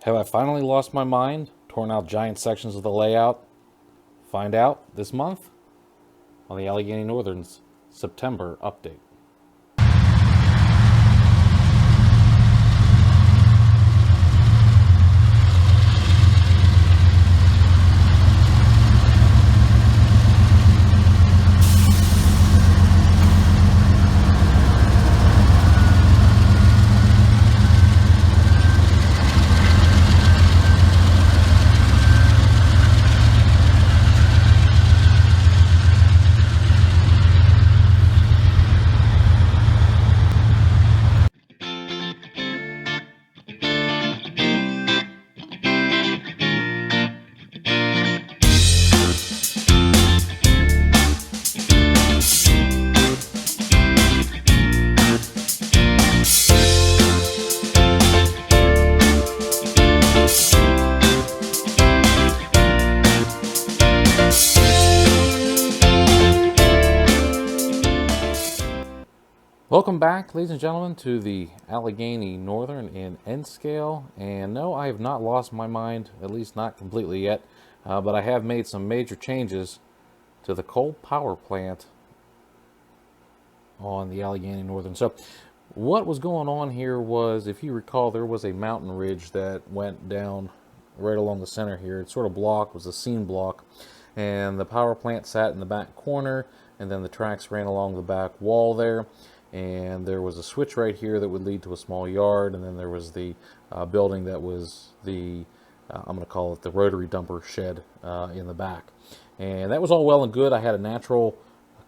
Have I finally lost my mind, torn out giant sections of the layout? Find out this month on the Allegheny Northern's September update. Welcome back, ladies and gentlemen, to the Allegheny Northern in N-scale. And no, I have not lost my mind, at least not completely yet, but I have made some major changes to the coal power plant on the Allegheny Northern. So what was going on here was, if you recall, there was a mountain ridge that went down right along the center here. It sort of blocked, was a seam block, and the power plant sat in the back corner, and then the tracks ran along the back wall there, and there was a switch right here that would lead to a small yard, and then there was the building that was the I'm going to call it the rotary dumper shed in the back. And that was all well and good. I had a natural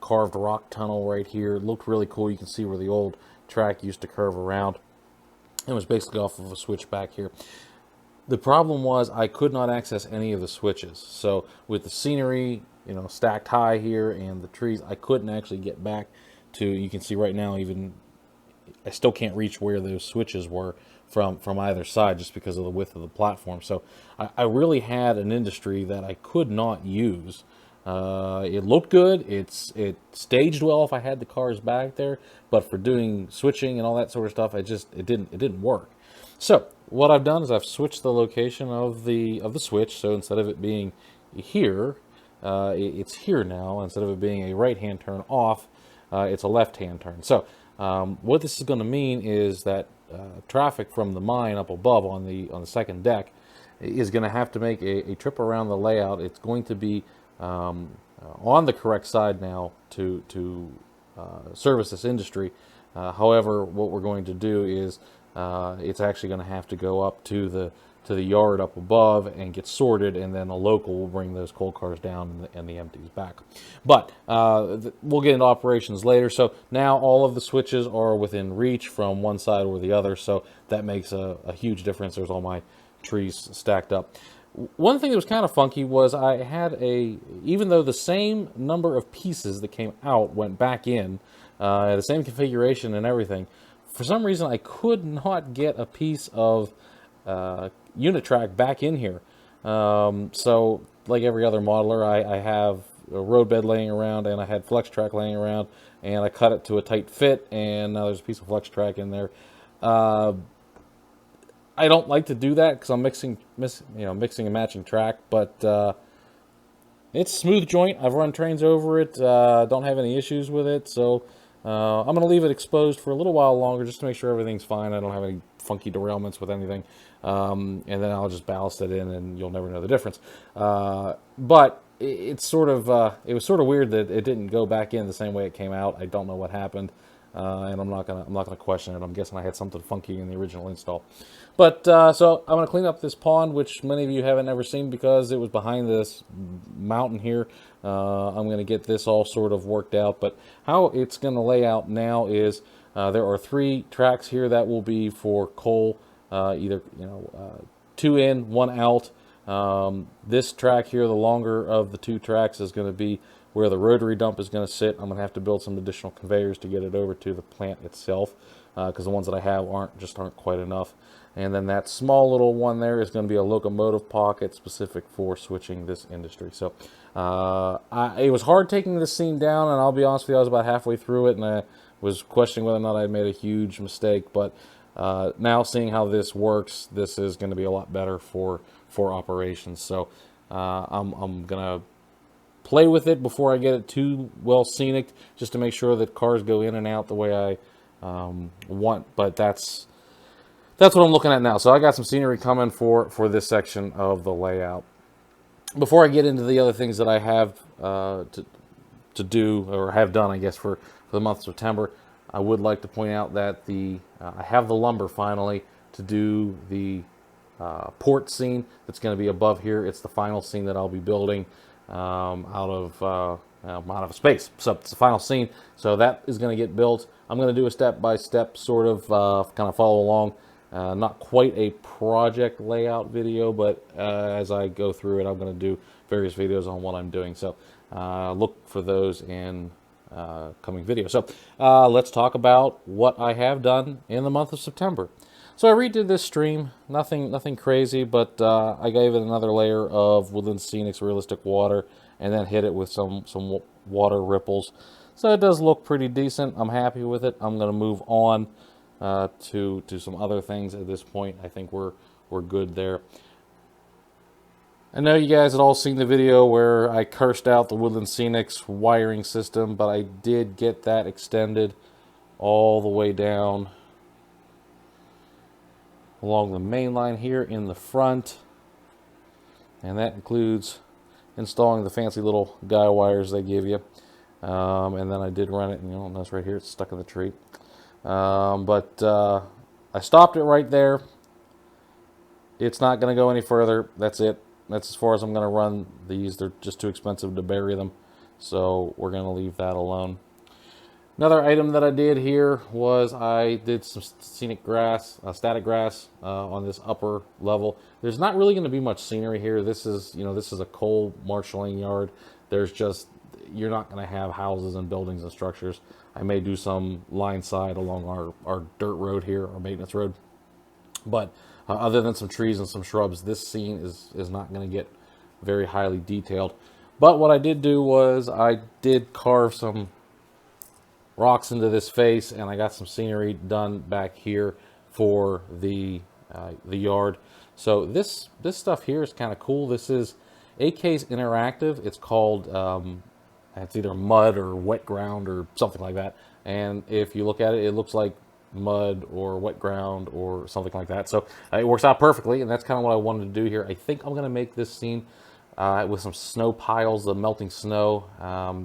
carved rock tunnel right here. It looked really cool. You can see where the old track used to curve around. It was basically off of a switch back here. The problem was I could not access any of the switches. So with the scenery, stacked high here and the trees, I couldn't actually get back to, you can see right now, even I still can't reach where those switches were from either side just because of the width of the platform. So I really had an industry that I could not use. It looked good. It staged well if I had the cars back there, but for doing switching and all that sort of stuff, it didn't work. So what I've done is I've switched the location of the switch. So instead of it being here, it's here now. Instead of it being a right-hand turn off, it's a left-hand turn. So what this is going to mean is that traffic from the mine up above on the second deck is going to have to make a trip around the layout. It's going to be on the correct side now to service this industry. However, what we're going to do is it's actually going to have to go up to the yard up above and get sorted, and then a local will bring those coal cars down and the empties back. But we'll get into operations later. So now all of the switches are within reach from one side or the other, so that makes a huge difference. There's all my trees stacked up. One thing that was kind of funky was I had even though the same number of pieces that came out went back in, the same configuration and everything, for some reason I could not get a piece of unit track back in here. So like every other modeler, I have a road bed laying around, and I had flex track laying around, and I cut it to a tight fit, and now there's a piece of flex track in there. I don't like to do that because I'm mixing and matching track, but it's smooth joint. I've run trains over it. Don't have any issues with it, so I'm going to leave it exposed for a little while longer just to make sure everything's fine. I don't have any funky derailments with anything, and then I'll just ballast it in, and you'll never know the difference. But it's sort of it was sort of weird that it didn't go back in the same way it came out. I don't know what happened, and I'm not gonna question it. I'm guessing I had something funky in the original install. But so I'm gonna clean up this pond, which many of you haven't ever seen because it was behind this mountain here. I'm gonna get this all sort of worked out. But how it's gonna lay out now is there are 3 tracks here that will be for coal, either 2 in, 1 out. This track here, the longer of the 2 tracks, is going to be where the rotary dump is going to sit. I'm going to have to build some additional conveyors to get it over to the plant itself, because the ones that I have aren't quite enough. And then that small little one there is going to be a locomotive pocket specific for switching this industry. So it was hard taking this scene down, and I'll be honest with you, I was about halfway through it, and I was questioning whether or not I had made a huge mistake. But now seeing how this works, this is going to be a lot better for operations. So I'm going to play with it before I get it too well scenic, just to make sure that cars go in and out the way I want. But that's what I'm looking at now. So I got some scenery coming for this section of the layout. Before I get into the other things that I have to do, or have done, I guess, for the month of September, I would like to point out that I have the lumber finally to do the port scene that's going to be above here. It's the final scene that I'll be building out of space. So it's the final scene. So that is going to get built. I'm going to do a step-by-step sort of kind of follow along. Not quite a project layout video, but as I go through it, I'm going to do various videos on what I'm doing. So look for those in coming videos. So let's talk about what I have done in the month of September. So I redid this stream, nothing crazy, but I gave it another layer of Woodland Scenics Realistic Water, and then hit it with some water ripples. So it does look pretty decent. I'm happy with it. I'm going to move on to some other things at this point. I think we're good there. I know you guys had all seen the video where I cursed out the Woodland Scenics wiring system, but I did get that extended all the way down along the main line here in the front, and that includes installing the fancy little guy wires they give you, and then I did run it, and you'll notice right here it's stuck in the tree, but I stopped it right there. It's not going to go any further. That's it. That's as far as I'm going to run these. They're just too expensive to bury them, so we're going to leave that alone. Another item that I did here was I did some scenic grass, static grass on this upper level. There's not really going to be much scenery here. This is a coal marshalling yard. You're not going to have houses and buildings and structures. I may do some line side along our dirt road here, our maintenance road. But other than some trees and some shrubs, this scene is not going to get very highly detailed. But what I did do was I did carve some rocks into this face, and I got some scenery done back here for the yard. So this stuff here is kind of cool. This is AK's Interactive. It's called it's either mud or wet ground or something like that. And if you look at it, it looks like mud or wet ground or something like that. So it works out perfectly, and that's kind of what I wanted to do here. I think I'm going to make this scene with some snow piles, the melting snow.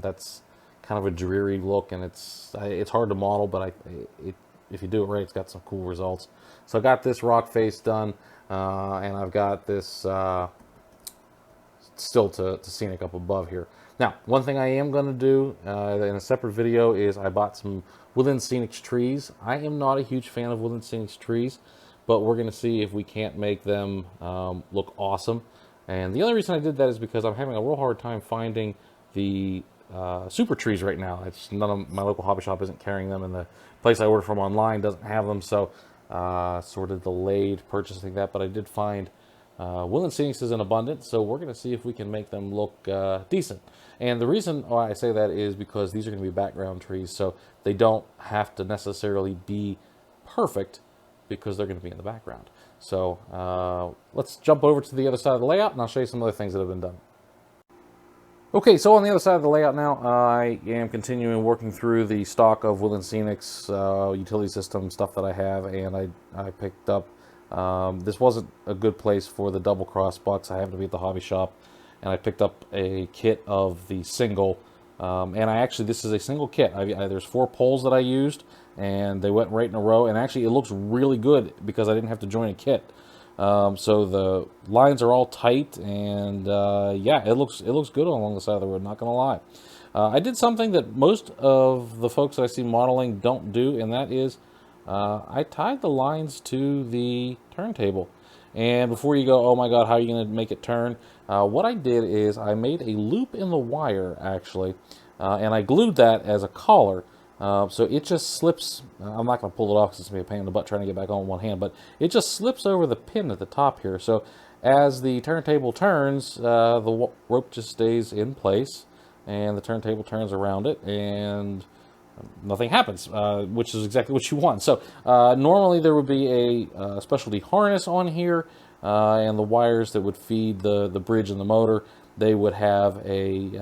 That's kind of a dreary look, and it's hard to model, but if you do it right, it's got some cool results. So I got this rock face done, and I've got this still to scenic up above here. Now, one thing I am going to do in a separate video is I bought some Woodland Scenics trees. I am not a huge fan of Woodland Scenics trees, but we're going to see if we can't make them look awesome. And the only reason I did that is because I'm having a real hard time finding the super trees right now. None of my local hobby shop isn't carrying them, and the place I order from online doesn't have them, so sort of delayed purchasing that. But I did find Woodland Scenics is in abundance, so we're going to see if we can make them look decent. And the reason why I say that is because these are going to be background trees, so they don't have to necessarily be perfect because they're going to be in the background. So let's jump over to the other side of the layout, and I'll show you some other things that have been done. Okay, so on the other side of the layout now, I am continuing working through the stock of Woodland Scenics utility system stuff that I have, and I picked up, this wasn't a good place for the double cross bucks. I happened to be at the hobby shop, and I picked up a kit of the single, and this is a single kit. There's 4 poles that I used, and they went right in a row, and actually it looks really good because I didn't have to join a kit. So the lines are all tight, and yeah, it looks good along the side of the road, not gonna lie. I did something that most of the folks I see modeling don't do, and that is I tied the lines to the turntable. And before you go, oh my god, how are you gonna make it turn? What I did is I made a loop in the wire, actually, and I glued that as a collar. So it just slips. I'm not going to pull it off because it's going to be a pain in the butt trying to get back on one hand, but it just slips over the pin at the top here. So as the turntable turns, the rope just stays in place, and the turntable turns around it, and nothing happens, which is exactly what you want. So normally there would be a specialty harness on here, and the wires that would feed the bridge and the motor, they would have a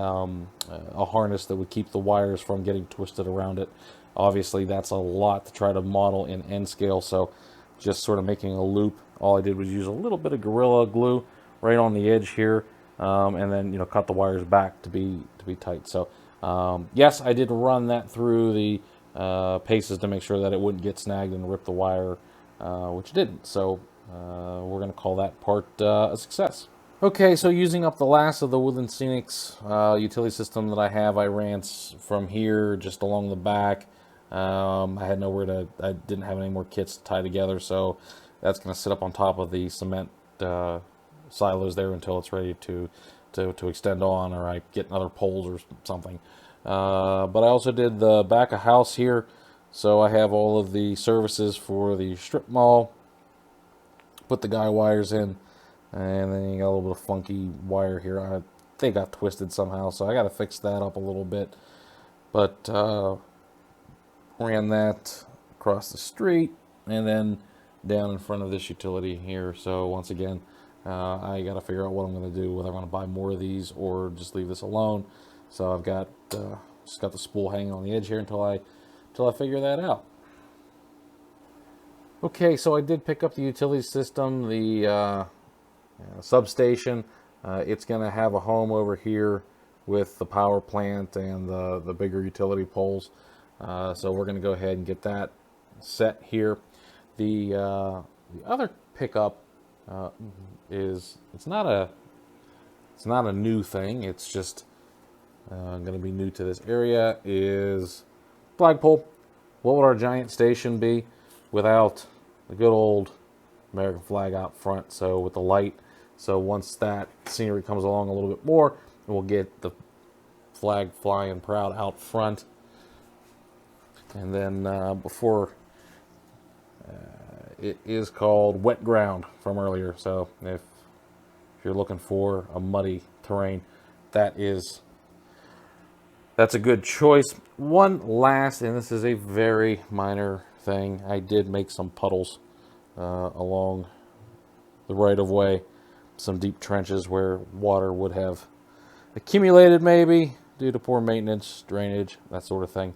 harness that would keep the wires from getting twisted around it. Obviously, that's a lot to try to model in N-scale, so just sort of making a loop. All I did was use a little bit of Gorilla Glue right on the edge here, and then cut the wires back to be tight. So yes, I did run that through the paces to make sure that it wouldn't get snagged and rip the wire, which it didn't. So we're going to call that part a success. Okay, so using up the last of the Woodland Scenics utility system that I have, I ran from here just along the back. I had nowhere to, I didn't have any more kits to tie together, so that's going to sit up on top of the cement silos there until it's ready to extend on, or I get another poles or something. But I also did the back of house here, so I have all of the services for the strip mall. Put the guy wires in, and then you got a little bit of funky wire here. They got twisted somehow, so I got to fix that up a little bit. But ran that across the street and then down in front of this utility here. So once again, I got to figure out what I'm going to do, whether I'm going to buy more of these or just leave this alone. So I've got just got the spool hanging on the edge here until I figure that out. Okay, so I did pick up the utility system, the substation. It's going to have a home over here with the power plant and the bigger utility poles. So we're going to go ahead and get that set here. The other pickup is it's not a new thing. It's just going to be new to this area. Is Flagpole. What would our giant station be without the good old American flag out front? So with the light. So once that scenery comes along a little bit more, we'll get the flag flying proud out front. And then before, it is called wet ground from earlier. So if you're looking for a muddy terrain, that's a good choice. One last, and this is a very minor thing, I did make some puddles along the right of way, some deep trenches where water would have accumulated maybe due to poor maintenance, drainage, that sort of thing.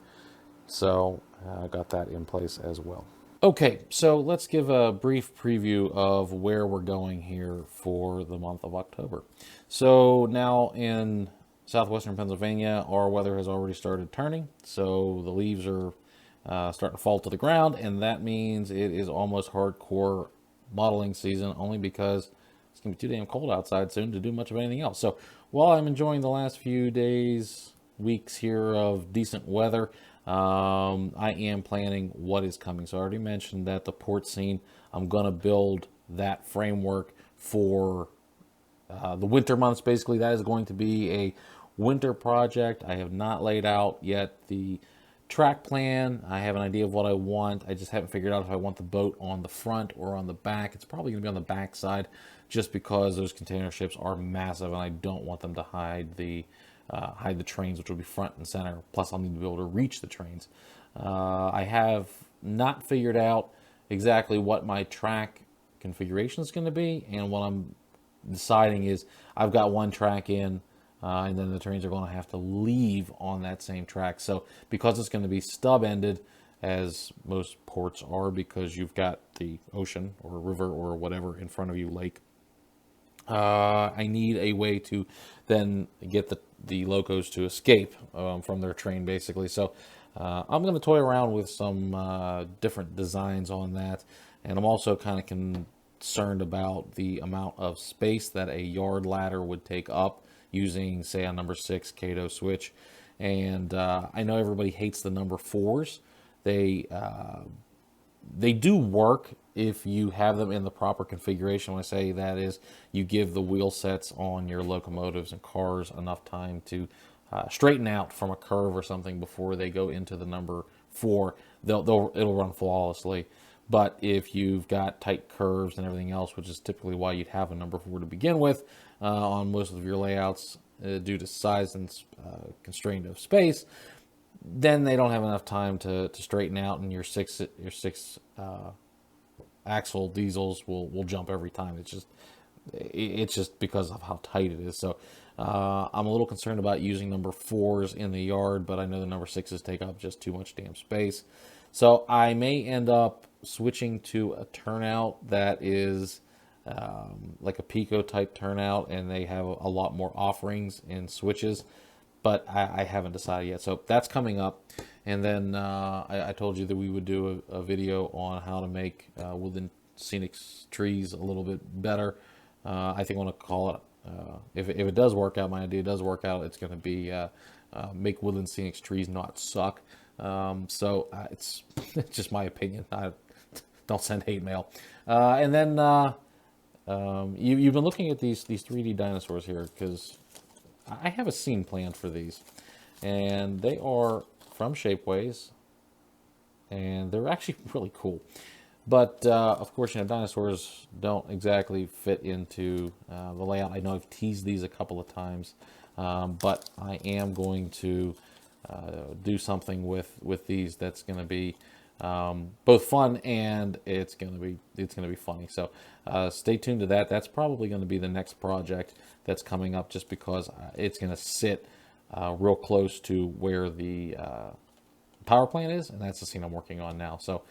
So I got that in place as well. Okay, so let's give a brief preview of where we're going here for the month of October. So now in southwestern Pennsylvania, our weather has already started turning. So the leaves are starting to fall to the ground, and that means it is almost hardcore modeling season, only because it's going to be too damn cold outside soon to do much of anything else. So while I'm enjoying the last few days, weeks here of decent weather, I am planning what is coming. So I already mentioned that the port scene, I'm going to build that framework for the winter months. Basically, that is going to be a winter project. I have not laid out yet the track plan. I have an idea of what I want. I just haven't figured out if I want the boat on the front or on the back. It's probably going to be on the back side, just because those container ships are massive and I don't want them to hide the trains, which will be front and center. Plus, I'll need to be able to reach the trains. I have not figured out exactly what my track configuration is going to be, and what I'm deciding is I've got one track in, and then the trains are going to have to leave on that same track. So because it's going to be stub-ended, as most ports are, because you've got the ocean or river or whatever in front of you, lake, I need a way to then get the locos to escape from their train, basically. So I'm going to toy around with some different designs on that. And I'm also kind of concerned about the amount of space that a yard ladder would take up using, say, a number 6 Cato switch. And I know everybody hates the number 4s. They do work if you have them in the proper configuration. When I say that is, you give the wheel sets on your locomotives and cars enough time to straighten out from a curve or something before they go into the number 4. It'll run flawlessly. But if you've got tight curves and everything else, which is typically why you'd have a number 4 to begin with on most of your layouts, due to size and constraint of space, then they don't have enough time to straighten out, and your six axle diesels will jump every time. It's just because of how tight it is. So I'm a little concerned about using number 4s in the yard, but I know the number 6s take up just too much damn space. So I may end up switching to a turnout that is like a Pico type turnout, and they have a lot more offerings and switches, but I haven't decided yet. So that's coming up. And then I told you that we would do a video on how to make woodland scenic trees a little bit better. I think I want to call it, if it does work out, my idea does work out, it's going to be make woodland scenic trees not suck. So it's just my opinion. Don't send hate mail. And then you've been looking at these 3D dinosaurs here, because I have a scene planned for these, and they are from Shapeways, and they're actually really cool. But of course, dinosaurs don't exactly fit into the layout. I know I've teased these a couple of times, but I am going to do something with these that's going to be both fun, and it's going to be funny. So stay tuned to that. That's probably going to be the next project that's coming up, just because it's going to sit real close to where the power plant is, and that's the scene I'm working on now. So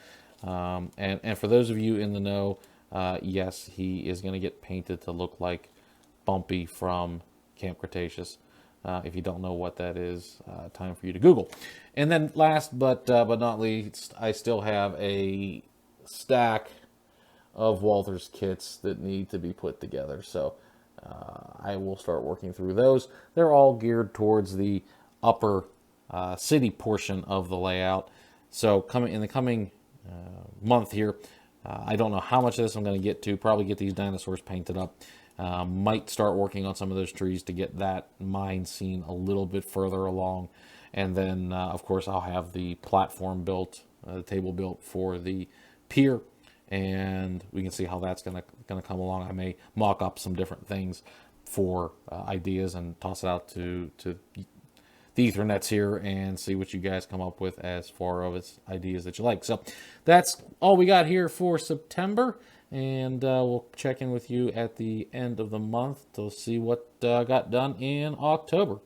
and for those of you in the know, yes, he is going to get painted to look like Bumpy from Camp Cretaceous. If you don't know what that is, time for you to Google. And then last but not least, I still have a stack of Walther's kits that need to be put together. So I will start working through those. They're all geared towards the upper city portion of the layout. So in the coming month here, I don't know how much of this I'm going to get to. Probably get these dinosaurs painted up. Might start working on some of those trees to get that mine scene a little bit further along. And then, of course, I'll have the platform built, the table built for the pier, and we can see how that's gonna come along. I may mock up some different things for ideas and toss it out to the Ethernets here and see what you guys come up with as far as ideas that you like. So that's all we got here for September, and we'll check in with you at the end of the month to see what got done in October.